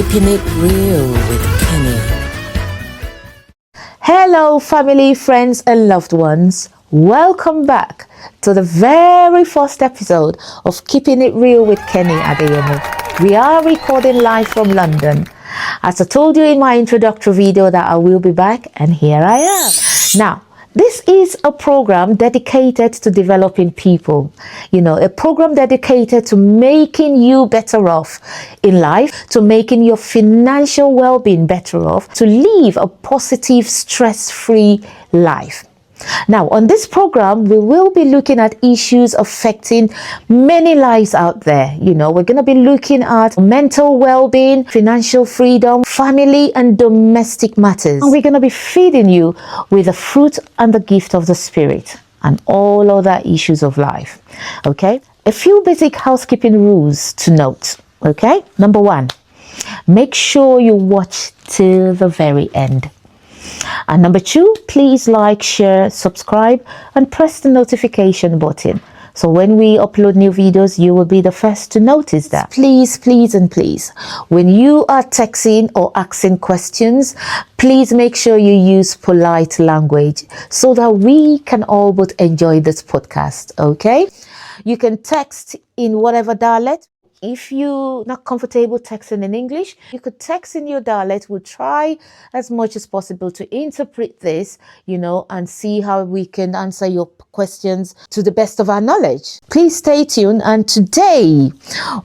Keeping it real with Kenny. Hello, family, friends, and loved ones. Welcome back to the very first episode of Keeping It Real with Kenny Adeyemo. We are recording live from London. As I told you in my introductory video that I will be back, and here I am. Now, this is a program dedicated to developing people, a program dedicated to making you better off in life, to making your financial well-being better off, to live a positive, stress-free life. Now, on this program, we will be looking at issues affecting many lives out there. We're going to be looking at mental well-being, financial freedom, family and domestic matters. And we're going to be feeding you with the fruit and the gift of the Spirit and all other issues of life. Okay? A few basic housekeeping rules to note. Okay? Number 1, make sure you watch till the very end. And number 2, please like, share, subscribe, and press the notification button. So when we upload new videos, you will be the first to notice that. Please, please, and please, when you are texting or asking questions, please make sure you use polite language so that we can all but enjoy this podcast, okay? You can text in whatever dialect. If you're not comfortable texting in English, you could text in your dialect. We'll try as much as possible to interpret this, and see how we can answer your questions to the best of our knowledge. Please stay tuned. And today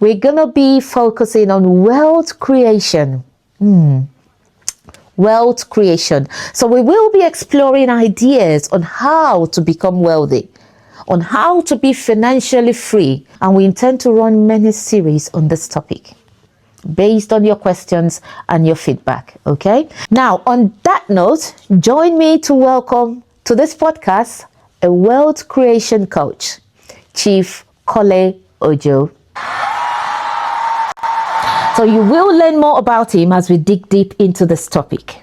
we're going to be focusing on wealth creation. Wealth creation. So we will be exploring ideas on how to become wealthy, on how to be financially free, and we intend to run many series on this topic based on your questions and your feedback. Okay, now on that note, join me to welcome to this podcast a wealth creation coach, Chief Kole Ojo. So you will learn more about him as we dig deep into this topic.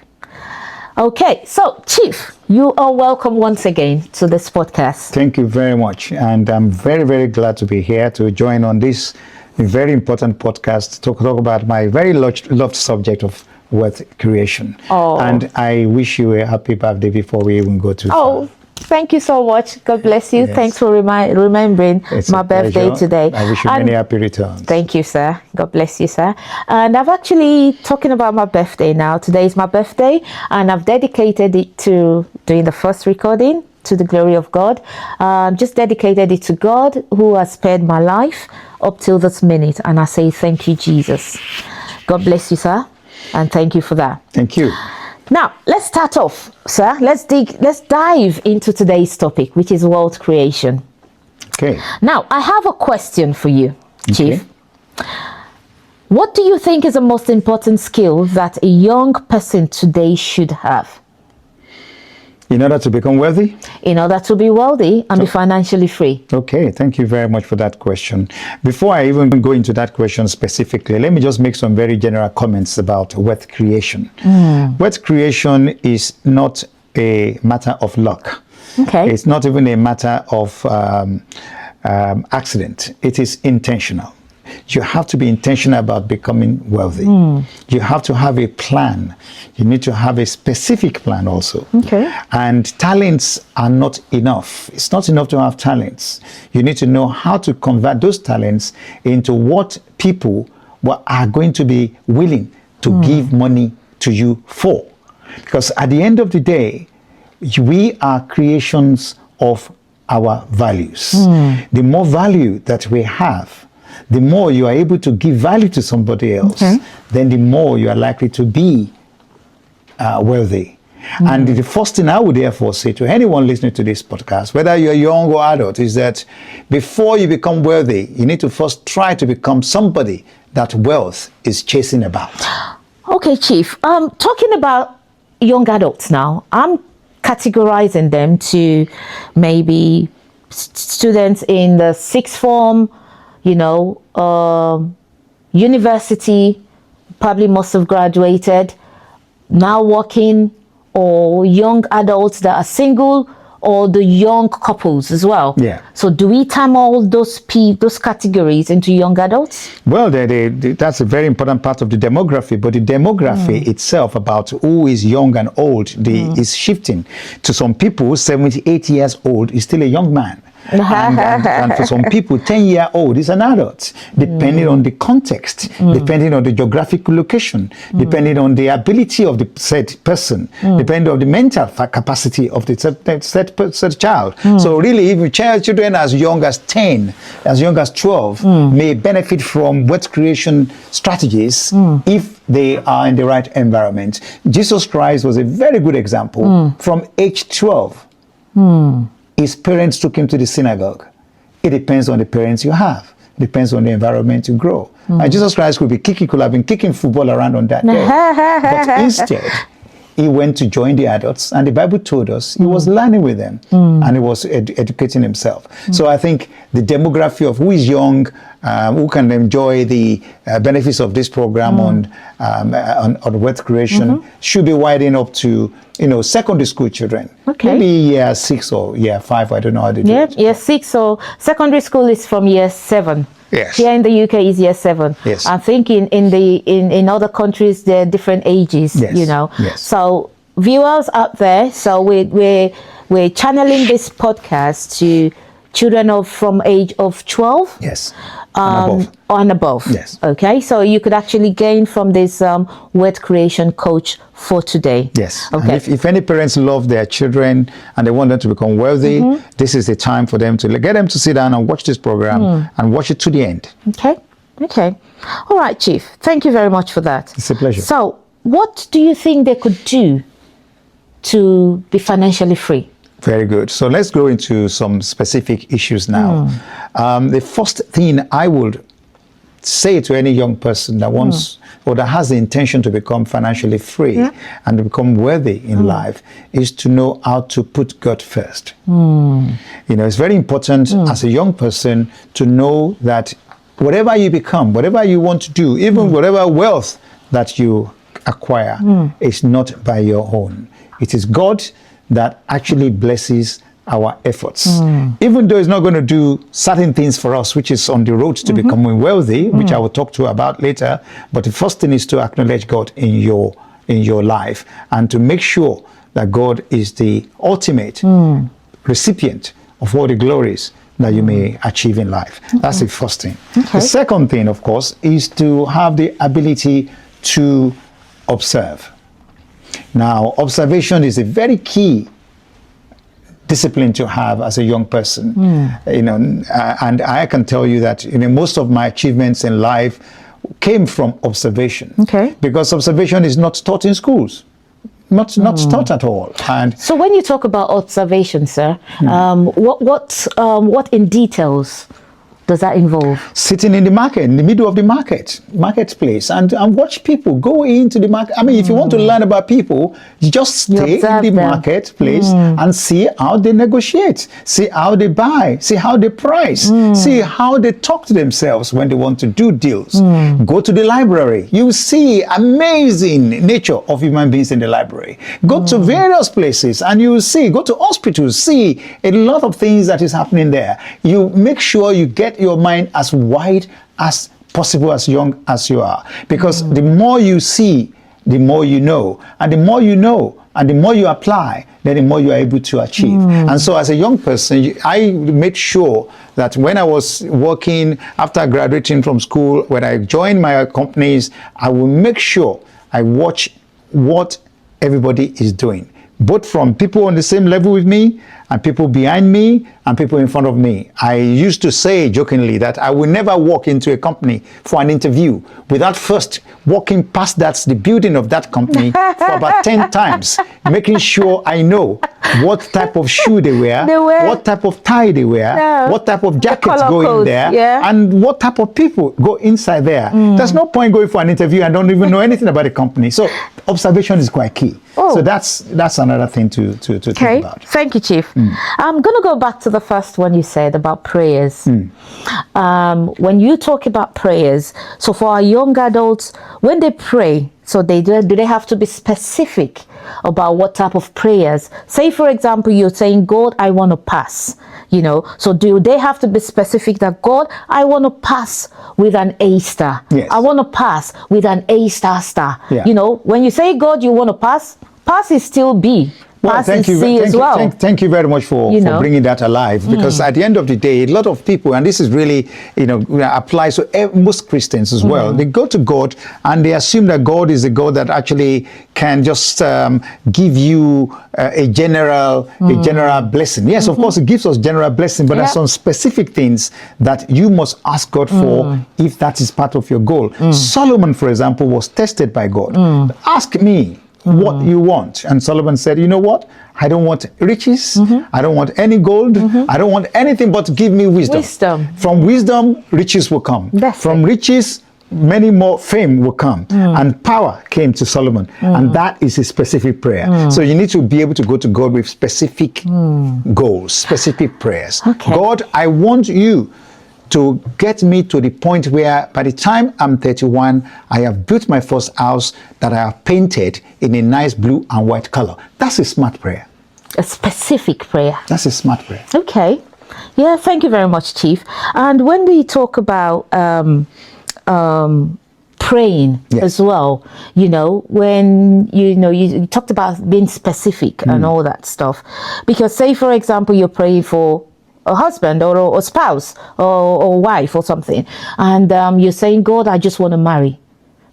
Okay, so Chief, you are welcome once again to this podcast. Thank you very much. And I'm very, very glad to be here to join on this very important podcast to talk about my very loved subject of wealth creation. Oh. And I wish you a happy birthday before we even go too far. Thank you so much. God bless you. Yes. Thanks for remembering my birthday today. I wish you many happy returns. Thank you, sir. God bless you, sir. And I've actually, talking about my birthday now, today is my birthday, and I've dedicated it to doing the first recording to the glory of God. Just dedicated it to God who has spared my life up till this minute. And I say thank you, Jesus. God bless you, sir. And thank you for that. Thank you. Now, let's start off, sir. Let's dive into today's topic, which is wealth creation. Okay. Now, I have a question for you, Chief. Okay. What do you think is the most important skill that a young person today should have? In order to become wealthy? In order to be wealthy and be financially free. Okay, thank you very much for that question. Before I even go into that question specifically, let me just make some very general comments about wealth creation. Wealth creation is not a matter of luck. Okay. It's not even a matter of accident. It is intentional. You have to be intentional about becoming wealthy. You have to have a plan. You need to have a specific plan also. Okay. And talents are not enough. It's not enough to have talents. You need to know how to convert those talents into what people are going to be willing to give money to you for. Because at the end of the day, we are creations of our values. The more value that we have, the more you are able to give value to somebody else, then the more you are likely to be wealthy. And the first thing I would therefore say to anyone listening to this podcast, whether you're young or adult, is that before you become wealthy, you need to first try to become somebody that wealth is chasing about. Okay, Chief. Talking about young adults now, I'm categorizing them to maybe students in the sixth form, university, probably most have graduated, now working, or young adults that are single or the young couples as well. Yeah. So do we term all those categories into young adults? Well, that's a very important part of the demography, but the demography itself about who is young and old is shifting. To some people, 78 years old is still a young man. And for some people, 10-year-old is an adult, depending on the context, depending on the geographical location, depending on the ability of the said person, depending on the mental capacity of the said child. So really, even children as young as 10, as young as 12, may benefit from wealth creation strategies if they are in the right environment. Jesus Christ was a very good example. From age 12, his parents took him to the synagogue. It depends on the parents you have. It depends on the environment you grow. And Jesus Christ could have been kicking football around on that day. But instead, he went to join the adults, and the Bible told us he was learning with them, and he was educating himself. So I think the demography of who is young, who can enjoy the benefits of this program on wealth creation should be widening up to, secondary school children. Okay. Maybe year 6 or year 5, I don't know how they do it. Year 6, so secondary school is from year 7. Yes. Here in the UK is year 7. Yes. I think in other countries there are different ages. Yes. Yes. So viewers out there, so we're channeling this podcast to children from age of 12. Yes. And above. Yes. Okay, so you could actually gain from this wealth creation coach for today. Yes. Okay. And if any parents love their children and they want them to become wealthy, this is the time for them to get them to sit down and watch this program and watch it to the end. Okay. All right, Chief. Thank you very much for that. It's a pleasure. So, what do you think they could do to be financially free? Very good. So let's go into some specific issues now. The first thing I would say to any young person that wants or that has the intention to become financially free and to become worthy in life is to know how to put God first. It's very important as a young person to know that whatever you become, whatever you want to do, even whatever wealth that you acquire is not by your own. It is God that actually blesses our efforts. Even though it's not going to do certain things for us, which is on the road to becoming wealthy, which I will talk to you about later, but the first thing is to acknowledge God in your life and to make sure that God is the ultimate recipient of all the glories that you may achieve in life. That's the first thing. The second thing, of course, is to have the ability to observe. Now, observation is a very key discipline to have as a young person. And I can tell you that most of my achievements in life came from observation. Okay. Because observation is not taught in schools. Not taught at all. And so when you talk about observation, sir, what in details does that involve? Sitting in the market, in the middle of the marketplace, and watch people go into the market. I mean, if you want to learn about people, you just stay in the marketplace and see how they negotiate, see how they buy, see how they price, see how they talk to themselves when they want to do deals. Go to the library. You see amazing nature of human beings in the library. Go to various places and you will see, go to hospitals, see a lot of things that is happening there. You make sure you get your mind as wide as possible, as young as you are, because the more you see, the more you know, and the more you know and the more you apply, then the more you are able to achieve. And so as a young person, I made sure that when I was working after graduating from school, when I joined my companies, I will make sure I watch what everybody is doing, both from people on the same level with me and people behind me and people in front of me. I used to say jokingly that I will never walk into a company for an interview without first walking past the building of that company for about 10 times, making sure I know what type of shoe they wear, what type of tie they wear, what type of jackets go in there, and what type of people go inside there. There's no point going for an interview and don't even know anything about the company. So observation is quite key. So that's another thing to think about. Thank you, Chief. I'm going to go back to the first one you said about prayers. When you talk about prayers, so for our young adults, when they pray, so do they have to be specific about what type of prayers. Say, for example, you're saying, God, I want to pass, So do they have to be specific that, God, I want to pass with an A star. Yes. I want to pass with an A star star. Yeah. When you say, God, you want to pass is still B. Well, thank you very much for bringing that alive, because at the end of the day, a lot of people, and this is really, applies to most Christians as well, they go to God and they assume that God is a God that actually can just give you a general blessing. Yes, of course, it gives us general blessing, but there's some specific things that you must ask God for if that is part of your goal. Solomon, for example, was tested by God. Ask me what you want. And Solomon said, you know what? I don't want riches. I don't want any gold. I don't want anything but give me wisdom. From wisdom, riches will come. From riches, many more fame will come. And power came to Solomon. And that is a specific prayer. So you need to be able to go to God with specific goals, specific prayers. Okay. God, I want you to get me to the point where by the time I'm 31, I have built my first house that I have painted in a nice blue and white color. That's a smart prayer. A specific prayer. That's a smart prayer. Okay. Yeah, thank you very much, Chief. And when we talk about praying as well, when you talked about being specific and all that stuff, because say, for example, you're praying for a husband or a spouse or wife or something, and you're saying, God, I just want to marry.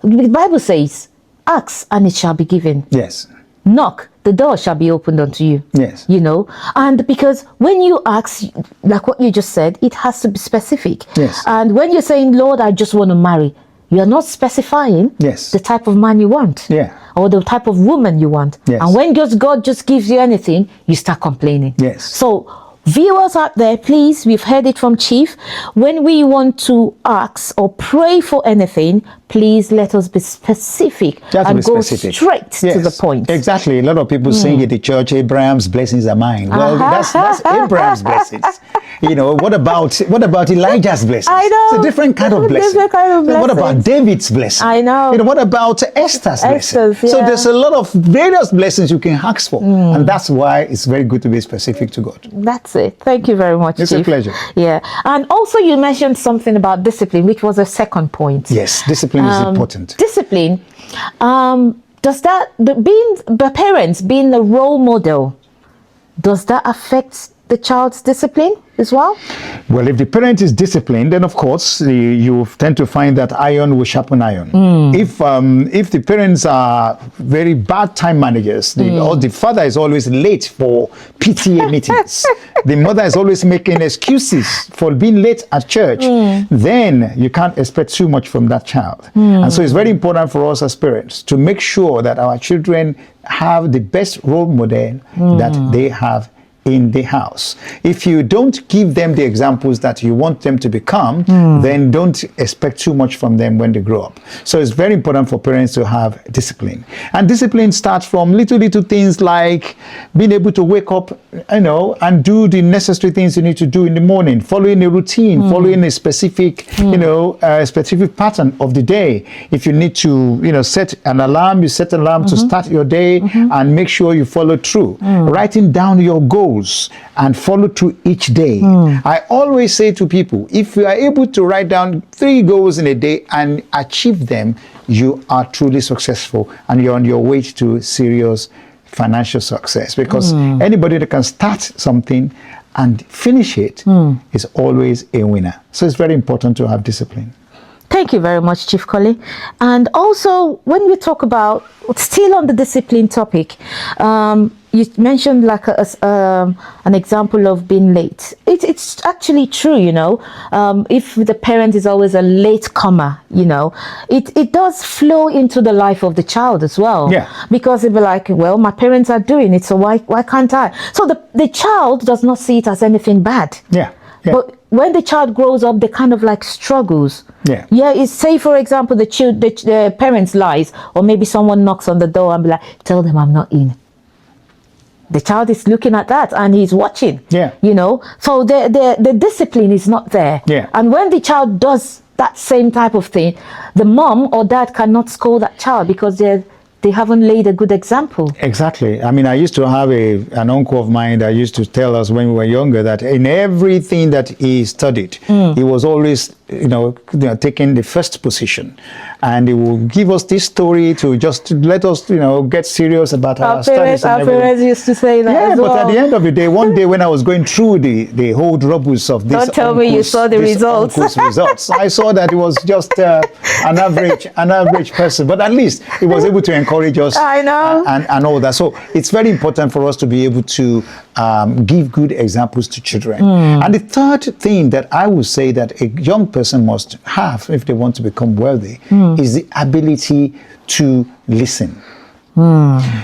The Bible says, ask and it shall be given. Yes. Knock, the door shall be opened unto you. Yes. And because when you ask, like what you just said, it has to be specific. Yes. And when you're saying, Lord, I just want to marry, you're not specifying the type of man you want. Yeah. Or the type of woman you want. Yes. And when God just gives you anything, you start complaining. Yes. So viewers out there, please, we've heard it from Chief. When we want to ask or pray for anything, please let us be specific and go straight to the point. Exactly. A lot of people sing at the church, Abraham's blessings are mine. Well, that's Abraham's blessings. What about Elijah's blessings? I know. It's a different kind of blessing. What about David's blessing? I know. What about Esther's blessing? Yeah. So there's a lot of various blessings you can ask for. And that's why it's very good to be specific to God. That's it. Thank you very much, It's Chief. a pleasure. Yeah. And also you mentioned something about discipline, which was a second point. Yes, discipline is important. Discipline, does that, the parents being the role model, does that affect the child's discipline as well? Well, if the parent is disciplined, then of course you tend to find that iron will sharpen iron. If the parents are very bad time managers, or the father is always late for PTA meetings, the mother is always making excuses for being late at church, then you can't expect too much from that child. And so it's very important for us as parents to make sure that our children have the best role model that they have in the house. If you don't give them the examples that you want them to become, then don't expect too much from them when they grow up. So it's very important for parents to have discipline. And discipline starts from little things like being able to wake up, and do the necessary things you need to do in the morning, following a routine, following a specific, specific pattern of the day. If you need to, set an alarm, you set an alarm to start your day and make sure you follow through. Writing down your goals and follow through each day. I always say to people, if you are able to write down 3 goals in a day and achieve them, you are truly successful and you're on your way to serious financial success, because anybody that can start something and finish it is always a winner. So it's very important to have discipline. Thank you very much, Chief Kole. And also, when we talk about, still on the discipline topic, you mentioned like an example of being late. It's actually true, if the parent is always a late comer, it does flow into the life of the child as well. Yeah. Because it'll be like, well, my parents are doing it, so why can't I? So the child does not see it as anything bad. Yeah. But when the child grows up, they kind of like struggles. Yeah. It's, say for example, the parents lies, or maybe someone knocks on the door and be like, tell them I'm not in. The child is looking at that and he's watching. Yeah. So the discipline is not there. Yeah. And when the child does that same type of thing, the mom or dad cannot scold that child because they're they haven't laid a good example. Exactly. I mean, I used to have an uncle of mine that used to tell us when we were younger that in everything that he studied, he was always, taking the first position. And he will give us this story to just let us, get serious about our studies. Our parents used to say that as well. But at the end of the day, one day when I was going through the whole troubles of this, don't tell me you saw the results. I saw that it was just an average person, but at least he was able to encourage us. I know. And all that. So it's very important for us to be able to give good examples to children. And the third thing that I would say that a young person must have if they want to become wealthy is the ability to listen.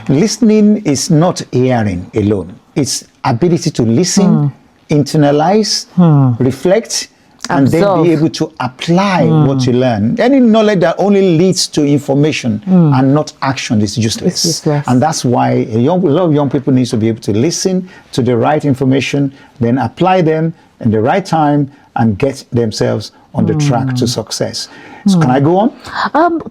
Listening is not hearing alone. It's ability to listen, internalize, reflect, and then be able to apply what you learn. Any knowledge that only leads to information and not action is useless. And that's why a lot of young people need to be able to listen to the right information, then apply them in the right time and get themselves on the track to success. So can I go on?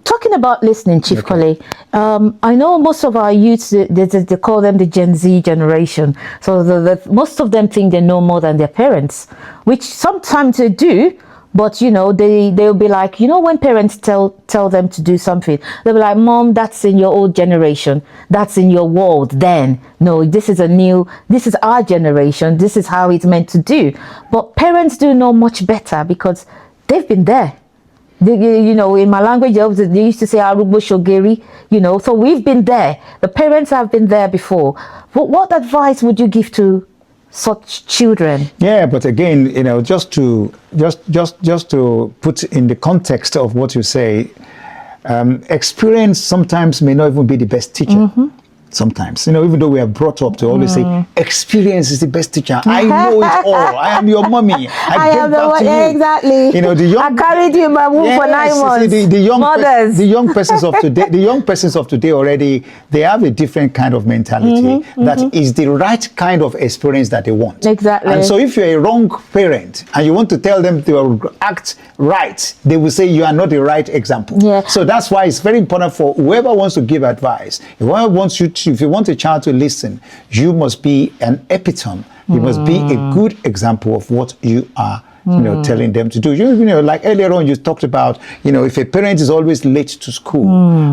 Talking about listening, Chief Kole, I know most of our youths, they call them the Gen Z generation. So most of them think they know more than their parents, which sometimes they do. But, they'll be like, when parents tell them to do something, they'll be like, Mom, that's in your old generation. That's in your world then. No, this is our generation. This is how it's meant to do. But parents do know much better because they've been there. In my language, they used to say, Arubo Shogeri, so we've been there. The parents have been there before. But what advice would you give to such children? Yeah, but again, just to put in the context of what you say, experience sometimes may not even be the best teacher. Sometimes, even though we are brought up to always say, experience is the best teacher. I know it all. I am your mommy. I am the one. Exactly. I carried you in my womb for 9 months. The young persons of today already, they have a different kind of mentality that is the right kind of experience that they want. Exactly. And so if you're a wrong parent and you want to tell them to act right, they will say you are not the right example. Yeah. So that's why it's very important for whoever wants to give advice. If you want a child to listen, you must be an epitome. You must be a good example of what you are telling them to do. Like earlier on, you talked about, if a parent is always late to school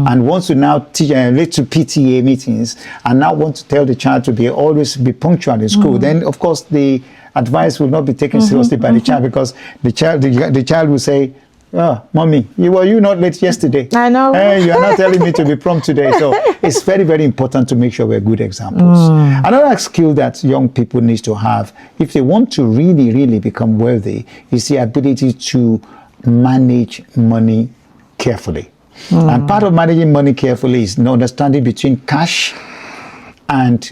and wants to now teach late to PTA meetings and now wants to tell the child to always be punctual in school, then of course the advice will not be taken seriously by the child, because the child will say, "Oh, mommy, you not late yesterday. I know. Hey, you are not telling me to be prompt today." So it's very, very important to make sure we're good examples. Another skill that young people need to have, if they want to really, really become wealthy, is the ability to manage money carefully. And part of managing money carefully is understanding between cash and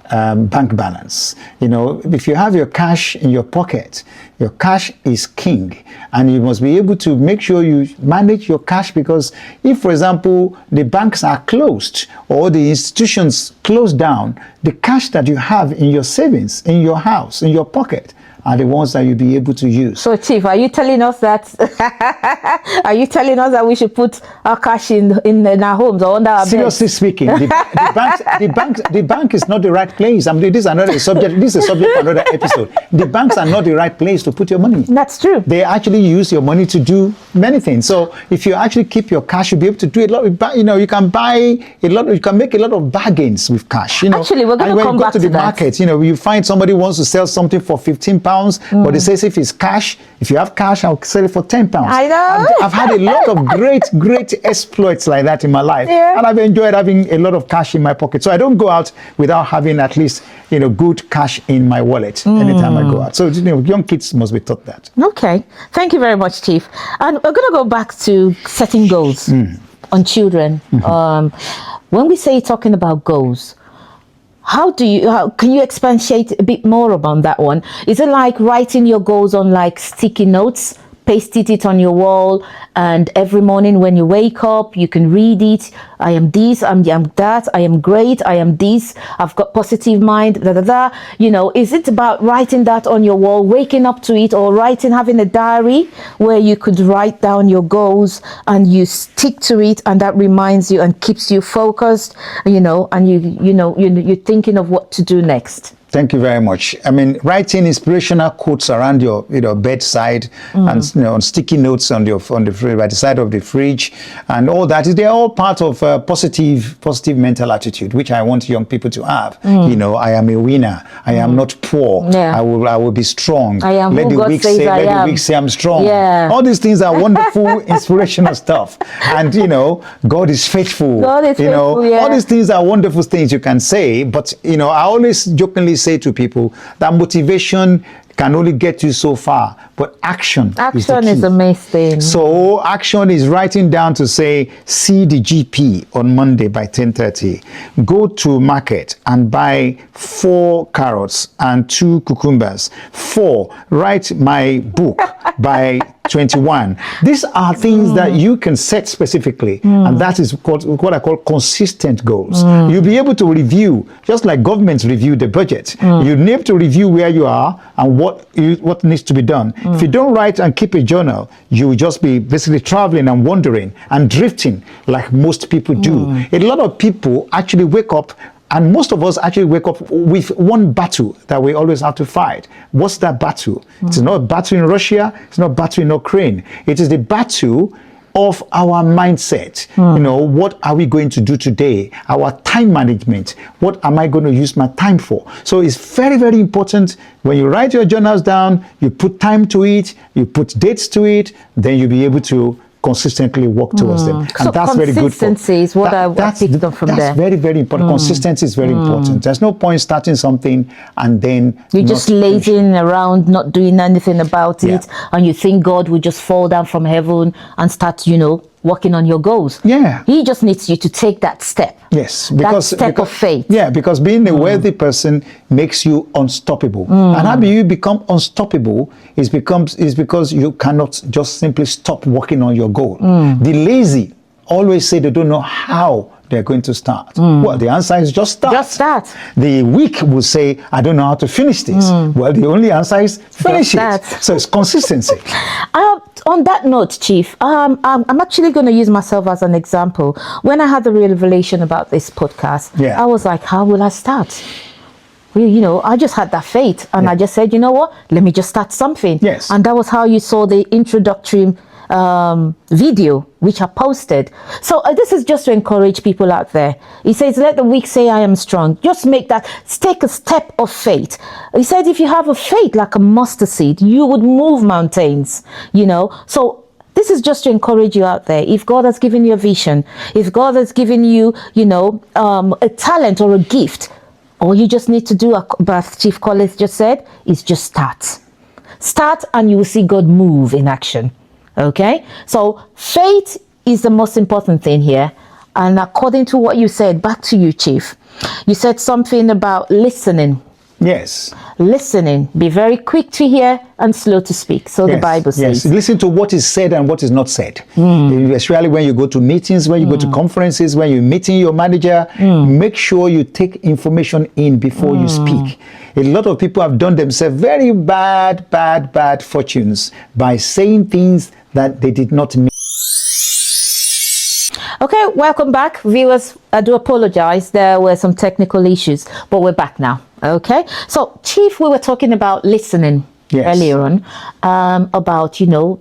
bank balance. If you have your cash in your pocket, your cash is king, and you must be able to make sure you manage your cash, because if, for example, the banks are closed or the institutions close down, the cash that you have in your savings, in your house, in your pocket, are the ones that you'll be able to use. So, Chief, are you telling us that we should put our cash in our homes or under our beds? Seriously speaking, the bank is not the right place. I mean, this is another subject. This is a subject for another episode. The banks are not the right place to put your money. That's true. They actually use your money to do many things. So, if you actually keep your cash, you'll be able to do a lot. You can buy a lot. You can make a lot of bargains with cash. Actually, we're going to come back to the market. You find somebody wants to sell something for £15. But it says if it's cash, if you have cash, I'll sell it for £10. I know. I've had a lot of great exploits like that in my life. Yeah. And I've enjoyed having a lot of cash in my pocket. So I don't go out without having at least, good cash in my wallet anytime I go out. So, young kids must be taught that. Okay. Thank you very much, Chief. And we're going to go back to setting goals on children. When we say talking about goals, can you expatiate a bit more about that one? Is it like writing your goals on like sticky notes, pasted it on your wall, and every morning when you wake up, you can read it. I am this, I'm that, I am great, I am this, I've got positive mind, da da da. You know, is it about writing that on your wall, waking up to it, or having a diary where you could write down your goals and you stick to it, and that reminds you and keeps you focused, you know, and you're thinking of what to do next? Thank you very much. I mean, writing inspirational quotes around your, bedside, and on sticky notes on the by the side of the fridge, and all that. They're all part of positive mental attitude, which I want young people to have. You know, I am a winner. I am not poor. Yeah. I will be strong. I am let who the God weak says say. I Let am. the weak say I'm strong. Yeah. All these things are wonderful, inspirational stuff. And God is faithful. God is faithful. Yeah. All these things are wonderful things you can say. But I always jokingly say to people that motivation can only get you so far, but action is the key. is amazing. So action is writing down to say, see the GP on Monday by 10:30. Go to market and buy 4 carrots and 2 cucumbers. 4, write my book by 21. These are things that you can set specifically, and that is what I call consistent goals. You'll be able to review, just like governments review the budget. You need to review where you are and what needs to be done. If you don't write and keep a journal, you will just be basically traveling and wandering and drifting like most people do. A lot of people actually wake up, and most of us actually wake up with one battle that we always have to fight. What's that battle? It's not a battle in Russia. It's not a battle in Ukraine. It is the battle of our mindset. What are we going to do today? Our time management. What am I going to use my time for? So it's very, very important when you write your journals down, you put time to it, you put dates to it, then you'll be able to consistently work towards them. And so that's very good. Consistency is what I picked up from there. That's very, very important. Consistency is very important. There's no point starting something and then you're just lazing around, not doing anything about it, and you think God will just fall down from heaven and start, working on your goals. Yeah. He just needs you to take that step. Yes, because of faith. Yeah, because being a wealthy person makes you unstoppable. And how do you become unstoppable is because you cannot just simply stop working on your goal. The lazy always say they don't know how they're going to start. Well, the answer is just start. Just start. The weak will say, I don't know how to finish this. Well, the only answer is finish it. So it's consistency. On that note, Chief, I'm actually going to use myself as an example. When I had the revelation about this podcast, I was like, how will I start? Well, I just had that faith, and I just said, you know what? Let me just start something. Yes. And that was how you saw the introductory video which I posted. So this is just to encourage people out there. He says, let the weak say I am strong. Just take a step of faith. He said, if you have a faith like a mustard seed, you would move mountains, So this is just to encourage you out there. If God has given you a vision, if God has given you, a talent or a gift, all you just need to do, as Chief Kole just said, is just start. Start, and you will see God move in action. Okay, so faith is the most important thing here. And according to what you said, back to you, Chief, you said something about listening. Yes. Listening. Be very quick to hear and slow to speak. So the Bible says. Yes. Listen to what is said and what is not said. Especially when you go to meetings, when you go to conferences, when you're meeting your manager, make sure you take information in before you speak. A lot of people have done themselves very bad fortunes by saying things that they did not mean. Okay, welcome back, viewers. I do apologize. There were some technical issues, but we're back now. Okay, so Chief, we were talking about listening earlier on, about,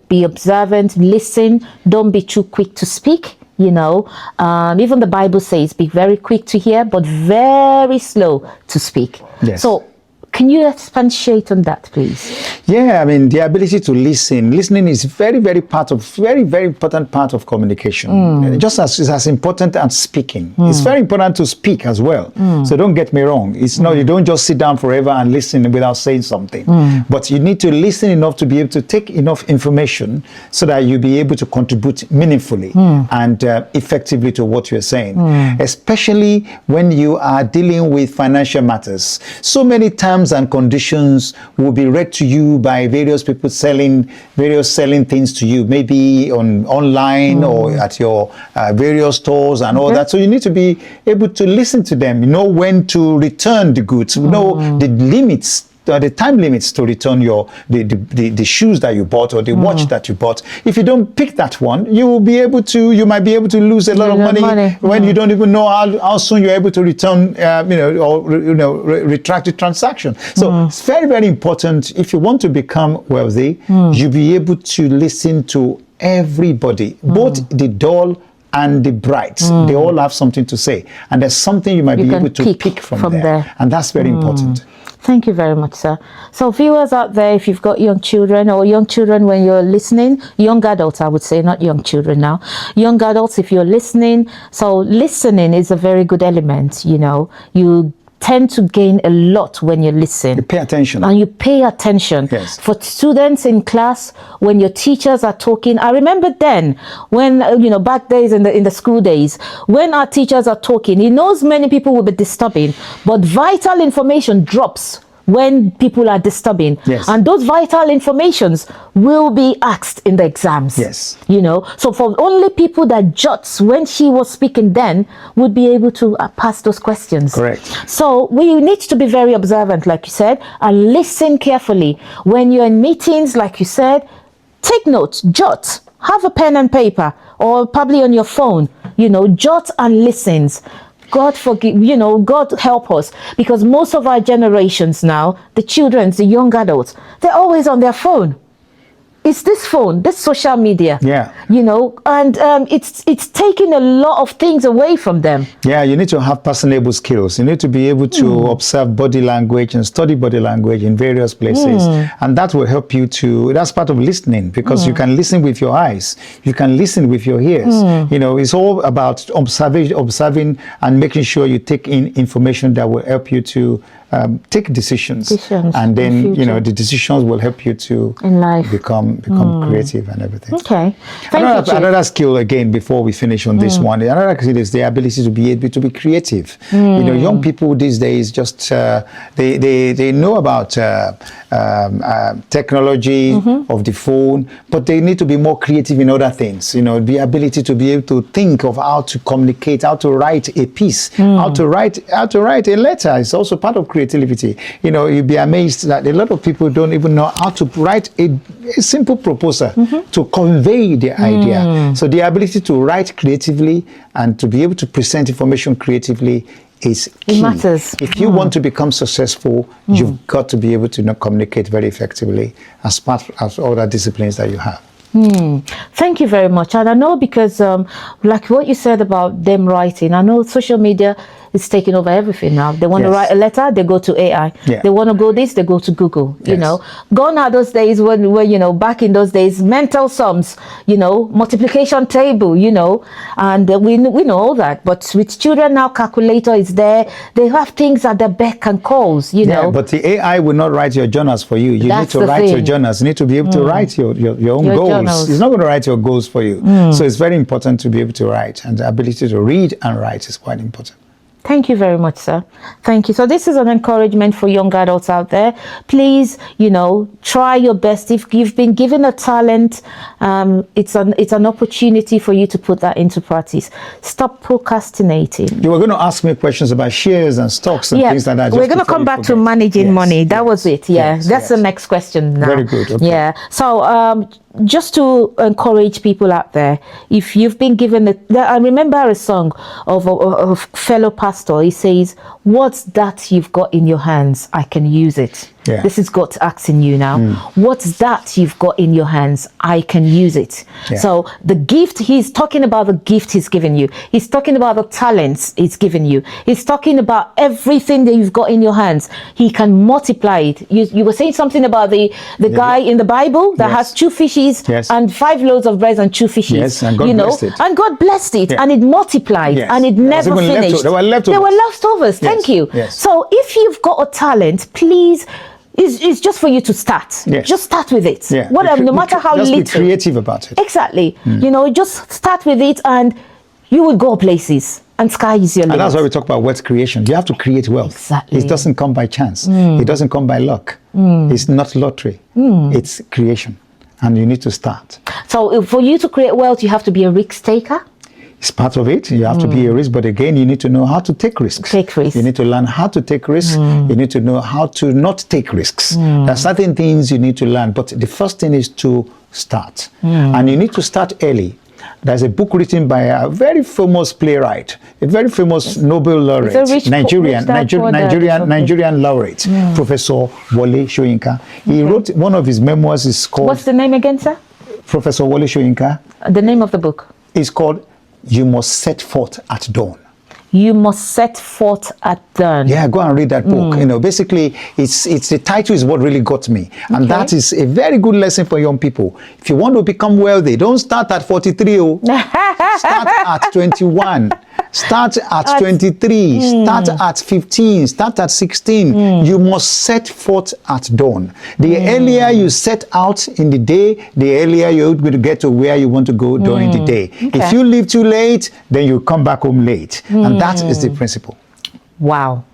be observant, listen, don't be too quick to speak. Even the Bible says, be very quick to hear, but very slow to speak. Yes. So can you expatiate on that, please? Yeah, I mean, the ability to listen. Listening is very, very important part of communication. Just as important as speaking. It's very important to speak as well. So don't get me wrong. It's not, you don't just sit down forever and listen without saying something. But you need to listen enough to be able to take enough information so that you'll be able to contribute meaningfully and effectively to what you're saying. Especially when you are dealing with financial matters. So many times terms and conditions will be read to you by various people selling things to you, maybe online or at your various stores and all that. So you need to be able to listen to them, know when to return the goods, know the limits, the time limits to return the shoes that you bought or the watch that you bought. If you don't pick that one, you might be able to lose a lot of money when you don't even know how soon you're able to return, retract the transaction. So it's very, very important. If you want to become wealthy, you'll be able to listen to everybody, both the dull and the bright. They all have something to say, and there's something you might be able to pick from there, and that's very important. Thank you very much, sir. So viewers out there, if you've got young children when you're listening, young adults, I would say, not young children now, young adults, if you're listening, so listening is a very good element, you tend to gain a lot when you listen. You pay attention. And you pay attention. Yes. For students in class, when your teachers are talking, I remember then, when, back days in the school days, when our teachers are talking, he knows many people will be disturbing, but vital information drops when people are disturbing. Yes. And those vital informations will be asked in the exams. Yes. So for only people that jots when she was speaking then would be able to pass those questions. Correct. So we need to be very observant, like you said, and listen carefully. When you're in meetings, like you said, take notes, jot, have a pen and paper, or probably on your phone, jot and listens. God forgive, God help us, because most of our generations now, the children, the young adults, they're always on their phone. It's this phone, this social media. Yeah. And it's taking a lot of things away from them. Yeah, you need to have personable skills. You need to be able to observe body language and study body language in various places. And that will help you that's part of listening, because you can listen with your eyes. You can listen with your ears. It's all about observing and making sure you take in information that will help you to take decisions, and then the decisions will help you to in life become creative and everything. Okay, another skill again before we finish on this one. Another skill is the ability to be able to be creative. Young people these days just they know about technology of the phone, but they need to be more creative in other things. The ability to be able to think of how to communicate, how to write a piece, how to write a letter is also part of creativity. You'd be amazed that a lot of people don't even know how to write a simple proposal to convey the idea. So the ability to write creatively and to be able to present information creatively is key. It matters. If you want to become successful, you've got to be able to communicate very effectively as part of other disciplines that you have. Thank you very much. And I know, because like what you said about them writing, I know social media is taking over everything now. They want to write a letter, they go to AI. They want to go this, they go to Google. Gone are those days when back in those days, mental sums, multiplication table, and we know all that. But with children now, calculator is there. They have things at their beck and calls, Yeah, but the AI will not write your journals for you. You need to write your journals. You need to be able to write your own goals. Journals. It's not going to write your goals for you. So it's very important to be able to write, and the ability to read and write is quite important. Thank you very much, sir. Thank you. So this is an encouragement for young adults out there. Please, try your best. If you've been given a talent, it's an opportunity for you to put that into practice. Stop procrastinating. You were going to ask me questions about shares and stocks and things like that. We're going to come back to managing money. That was it. Yeah, that's the next question now. Very good. Okay. Yeah. So just to encourage people out there, if you've been given I remember a song of a fellow pastor. He says, "What's that you've got in your hands? I can use it." Yeah. This is God asking you now. What's that you've got in your hands? I can use it. Yeah. So the gift, he's talking about the gift he's given you. He's talking about the talents he's given you. He's talking about everything that you've got in your hands. He can multiply it. You were saying something about the guy in the Bible that has 2 fishes and 5 loaves of bread and 2 fishes. Yes, and God blessed it. And God blessed it, and it multiplied, and it never finished. There were leftovers. There were leftovers. Thank you. Yes. So if you've got a talent, please, it's just for you to start. Yes. Just start with it. Yeah. Whatever, no matter how just little. Be creative about it. Exactly. Just start with it, and you will go places. And sky is your limit. And that's why we talk about wealth creation. You have to create wealth. Exactly. It doesn't come by chance. It doesn't come by luck. It's not lottery. It's creation. And you need to start. So for you to create wealth, you have to be a risk taker? It's part of it. You have to be a risk, but again, you need to know how to take risks. Take risks. You need to learn how to take risks. You need to know how to not take risks. There are certain things you need to learn, but the first thing is to start. And you need to start early. There's a book written by a very famous playwright, a very famous Nobel laureate, Nigerian laureate, Professor Wole Soyinka. He wrote one of his memoirs is called... What's the name again, sir? Professor Wole Soyinka. The name of the book? Is called You Must Set Forth at Dawn. You Must Set Forth at Dawn. Yeah, go and read that book. You know, basically, it's the title is what really got me. And that is a very good lesson for young people. If you want to become wealthy, don't start at 43. Start at 21. Start at 23. Start at 15. Start at 16. You must set forth at dawn. The earlier you set out in the day, the earlier you're going to get to where you want to go during the day. If you leave too late, then you come back home late. And that is the principle. Wow.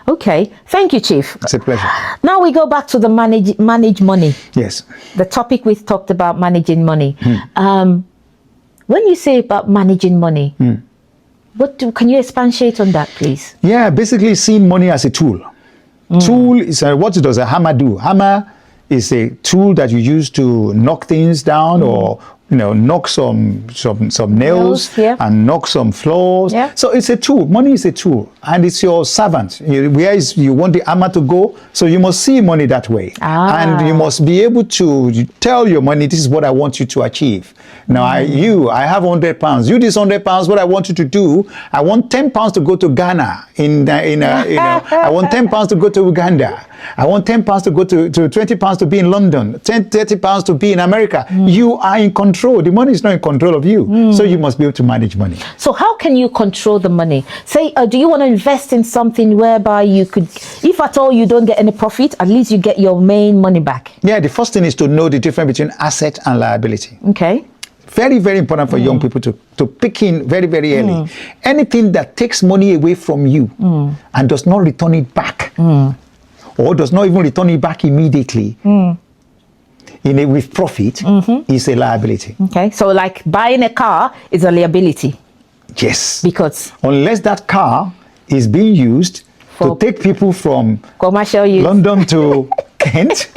Okay. Thank you, Chief. It's a pleasure. Now we go back to the manage money. Yes. The topic we've talked about, managing money. When you say about managing money, can you expatiate on that, please? Yeah, basically seeing money as a tool. Tool is what does a hammer do? Hammer is a tool that you use to knock things down or knock some nails and knock some floors. Yeah. So it's a tool. Money is a tool, and it's your servant. Where you want the hammer to go, so you must see money that way, and you must be able to tell your money, this is what I want you to achieve. Now, I have £100. You this £100. What I want you to do, I want £10 to go to Ghana. I want £10 to go to Uganda. I want £10 to go to £20 to be in London. £30 to be in America. You are in control. The money is not in control of you. So you must be able to manage money. So how can you control the money? Say, do you want to invest in something whereby you could, if at all you don't get any profit, at least you get your main money back? Yeah, the first thing is to know the difference between asset and liability. Okay. Very, very important for young people to pick in very, very early. Anything that takes money away from you and does not return it back, or does not even return it back immediately with profit, is a liability. Okay, so like buying a car is a liability. Yes. Because unless that car is being used to take people from commercial use, London to Kent,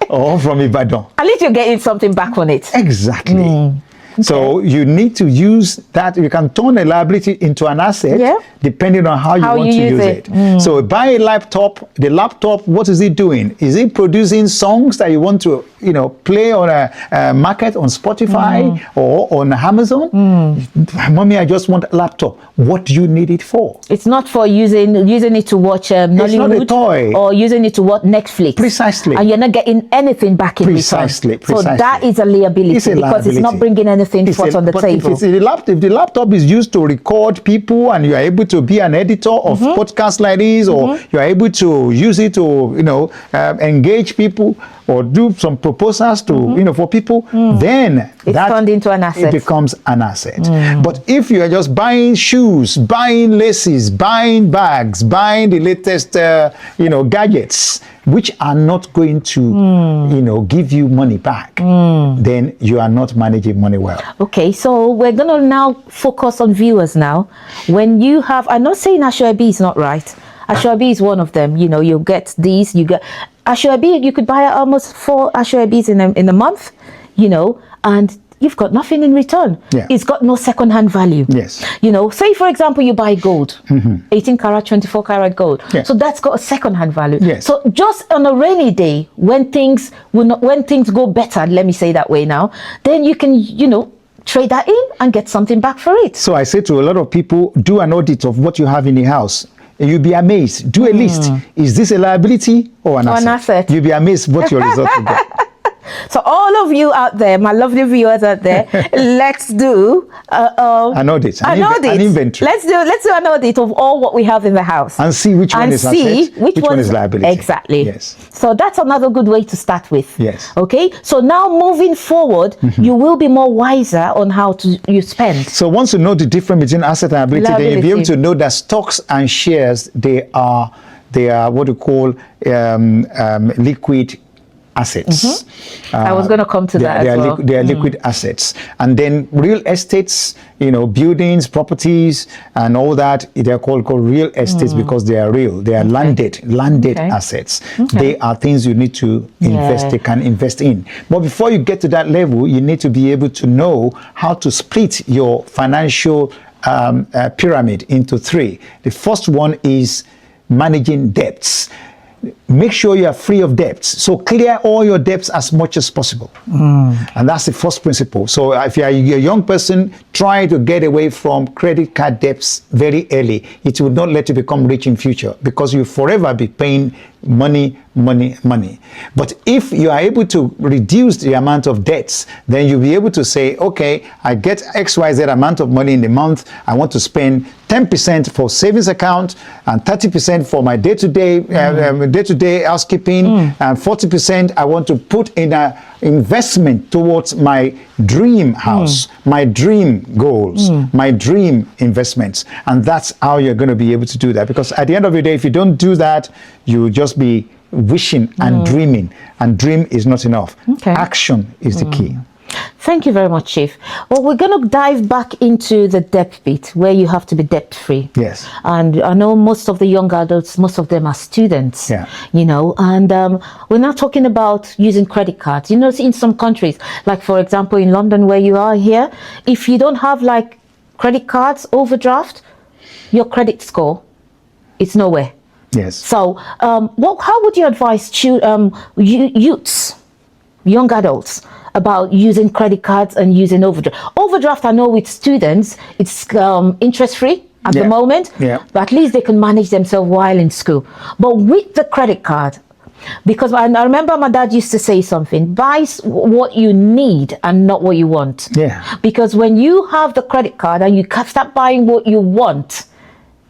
or from Ibadan. At least you're getting something back on it. Exactly. So you need to use that. You can turn a liability into an asset depending on how you want to use it. So buy a laptop. The laptop, what is it doing? Is it producing songs that you want to, play on a market on Spotify or on Amazon? Mommy, I just want a laptop. What do you need it for? It's not for using it to watch Nollywood. It's not a toy. Or using it to watch Netflix. Precisely. And you're not getting anything back in return. Precisely. So that is a liability because it's not bringing anything forth on the table. If the laptop is used to record people and you are able to be an editor of podcasts like this, or you are able to use it to engage people or do some proposals to for people, then it's turned into an asset. It becomes an asset. But if you are just buying shoes, buying laces, buying bags, buying the latest gadgets, which are not going to give you money back, then you are not managing money well. Okay, so we're going to now focus on viewers now. When you have, I'm not saying Ashwabi is not right. Ashwabi is one of them. You get these, you get Ashwabi, you could buy almost 4 Ashwabis in a month, and you've got nothing in return. Yeah. It's got no second-hand value. Yes. Say for example you buy gold, 18 karat, 24 karat gold. Yeah. So that's got a second-hand value. Yes. So just on a rainy day, when things go better, let me say that way now, then you can, trade that in and get something back for it. So I say to a lot of people, do an audit of what you have in the house. And you'll be amazed. Do a list. Is this a liability or an asset? An asset. You'll be amazed what your result will be. So all of you out there, my lovely viewers out there, let's do an audit, an inventory. Let's do an audit of all what we have in the house and see which one is asset, which one is liability. Exactly. Yes. So that's another good way to start with. Yes. Okay. So now moving forward, you will be more wiser on how you spend. So once you know the difference between asset and liability, then you'll be able to know that stocks and shares, they are what you call liquid assets. I was going to come to that as well. They are liquid assets. And then real estates, buildings, properties, and all that, they are called real estates because they are real. They are landed assets. They are things you need to invest, they can invest in. But before you get to that level, you need to be able to know how to split your financial pyramid into three. The first one is managing debts. Make sure you are free of debts. So clear all your debts as much as possible. And that's the first principle. So if you are a young person, try to get away from credit card debts very early. It will not let you become rich in future because you'll forever be paying money. But if you are able to reduce the amount of debts, then you'll be able to say, okay, I get XYZ amount of money in the month. I want to spend 10% for savings account and 30% for my day-to-day housekeeping, and 40% I want to put in an investment towards my dream house, my dream goals, my dream investments. And that's how you're going to be able to do that. Because at the end of the day, if you don't do that, you'll just be wishing and dreaming. And dream is not enough. Okay. Action is the key. Thank you very much, Chief. Well, we're going to dive back into the debt bit where you have to be debt free. Yes. And I know most of the young adults, most of them are students. Yeah. And we're not talking about using credit cards. In some countries, like for example in London where you are here, if you don't have like credit cards, overdraft, your credit score, it's nowhere. Yes. So how would you advise youths, young adults, about using credit cards and using overdraft? Overdraft, I know with students, it's interest free at the moment, but at least they can manage themselves while in school. But with the credit card, because I remember my dad used to say something, buy what you need and not what you want. Yeah. Because when you have the credit card and you start buying what you want,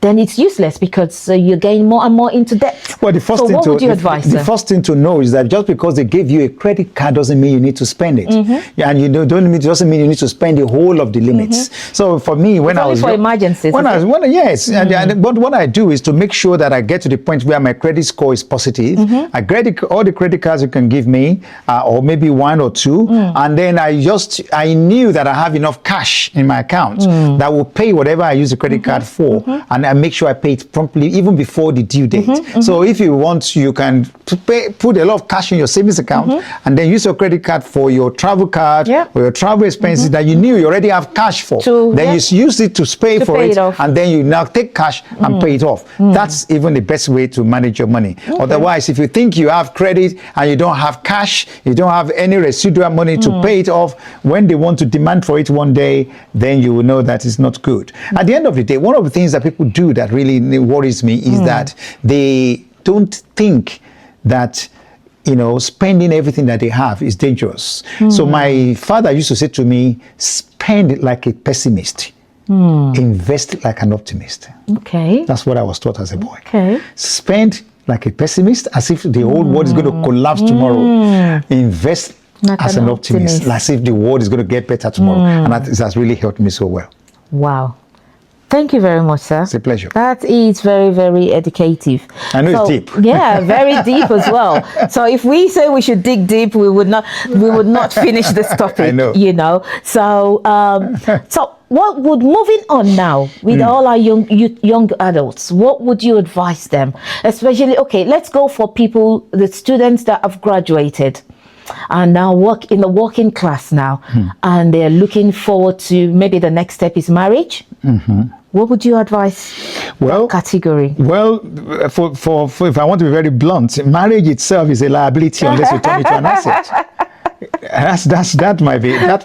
then it's useless because you're getting more and more into debt. Well, the first what would you advise? The first thing to know is that just because they give you a credit card doesn't mean you need to spend it. And doesn't mean you need to spend the whole of the limits. So for me, when I was for emergencies. But what I do is to make sure that I get to the point where my credit score is positive. I credit all the credit cards you can give me, or maybe one or two, and then I knew that I have enough cash in my account that will pay whatever I use the credit card for, and I make sure I pay it promptly even before the due date. So if you want, you can put a lot of cash in your savings account and then use your credit card for your travel card or your travel expenses that you knew you already have cash for. Then you use it to pay for it, and then you now take cash and pay it off. That's even the best way to manage your money. Otherwise, if you think you have credit and you don't have cash, you don't have any residual money to pay it off, when they want to demand for it one day, then you will know that it's not good. At the end of the day, one of the things that people do that really worries me is that they don't think that spending everything that they have is dangerous. So my father used to say to me, spend like a pessimist, invest like an optimist. Okay. That's what I was taught as a boy. Okay. Spend like a pessimist, as if the whole world is going to collapse tomorrow. Invest like as an optimist, as if the world is going to get better tomorrow. And that has really helped me so well. Wow. Thank you very much, sir. It's a pleasure. That is very, very educative. I know it's deep. Yeah, very deep as well. So if we say we should dig deep, we would not finish this topic. I know. So what would, moving on now with all our young adults, what would you advise them? Especially, let's go for the students that have graduated and now work in the working class now, and they're looking forward to maybe the next step is marriage. What would you advise that category? Well, for if I want to be very blunt, marriage itself is a liability unless you turn it to an asset. That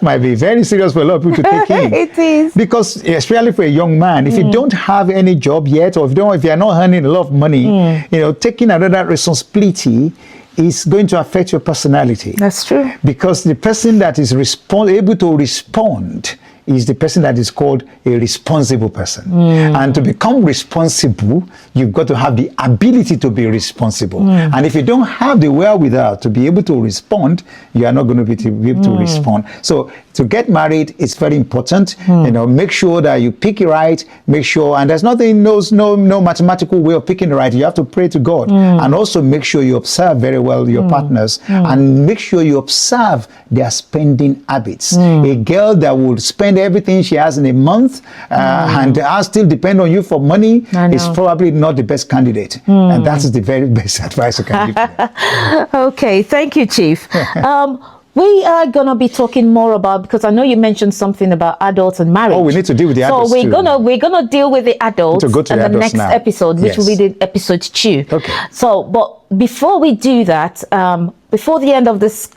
might be very serious for a lot of people to take in. It is, because especially for a young man, if you don't have any job yet, or if you're not earning a lot of money, taking another responsibility is going to affect your personality. That's true. Because the person that is able to respond is the person that is called a responsible person. And to become responsible, you've got to have the ability to be responsible. And if you don't have the wherewithal to be able to respond, you are not going to be able to respond. So to get married, it's very important. You know, make sure that you pick it right. Make sure, and there's no mathematical way of picking it right. You have to pray to God, and also make sure you observe very well your partners, and make sure you observe their spending habits. A girl that will spend everything she has in a month and still depend on you for money is probably not the best candidate. And that is the very best advice I can give you. Okay, thank you, Chief. We are going to be talking more about, because I know you mentioned something about adults and marriage. Oh, we need to deal with the adults too. So we're gonna deal with the adults in the next episode, which will be the episode 2. Okay. So, but before we do that, before the end of this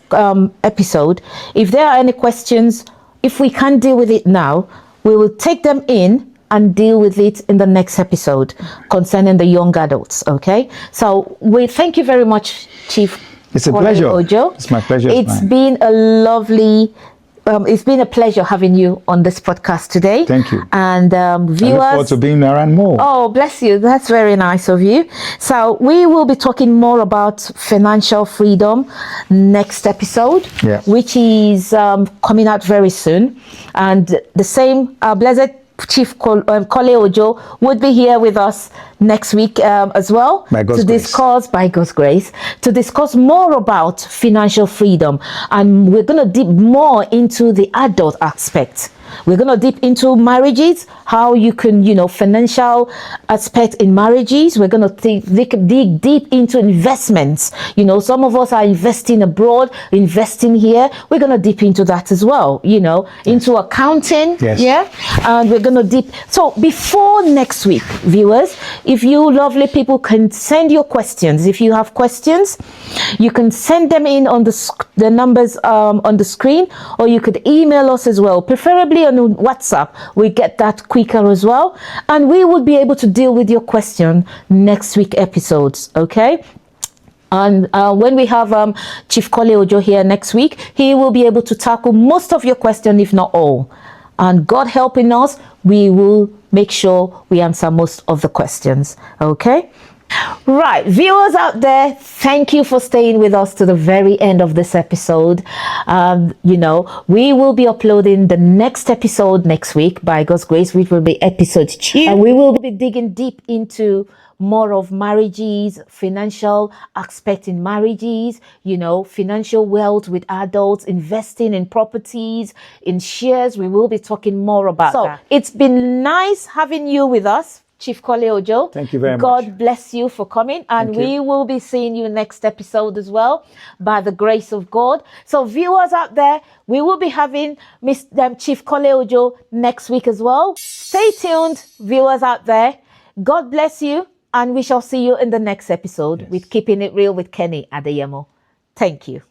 episode, if there are any questions, if we can't deal with it now, we will take them in and deal with it in the next episode concerning the young adults. Okay. So we thank you very much, Chief. It's a pleasure. Ojo. It's my pleasure. It's been a lovely, it's been a pleasure having you on this podcast today. Thank you. And viewers, I look forward to being around more. Oh, bless you. That's very nice of you. So we will be talking more about financial freedom next episode, which is coming out very soon. And the same, blessed Chief Kole Ojo would be here with us next week as well to discuss, by God's grace, to discuss more about financial freedom. And we're going to dip more into the adult aspect. We're going to dip into marriages, how you can, financial aspect in marriages. We're going to dig deep into investments. Some of us are investing abroad, investing here. We're going to dip into that as well, into accounting. Yes. Yeah. And we're going to dip. So before next week, viewers, if you lovely people can send your questions, if you have questions, you can send them in on the numbers on the screen, or you could email us as well, preferably on WhatsApp. We get that quicker as well, and we will be able to deal with your question next week episodes. Okay. And when we have Chief Kole Ojo here next week, he will be able to tackle most of your questions, if not all. And God helping us, we will make sure we answer most of the questions. Okay. Right, viewers out there, thank you for staying with us to the very end of this episode. We will be uploading the next episode next week, by God's grace, which will be episode 2. And we will be digging deep into more of marriages, financial aspect in marriages, financial wealth with adults, investing in properties, in shares. We will be talking more about that. So it's been nice having you with us, Chief Kole Ojo. Thank you very much. God bless you for coming, and we will be seeing you next episode as well, by the grace of God. So viewers out there, we will be having Chief Kole Ojo next week as well. Stay tuned, viewers out there. God bless you, and we shall see you in the next episode with Keeping It Real with Kenny Adeyemo. Thank you.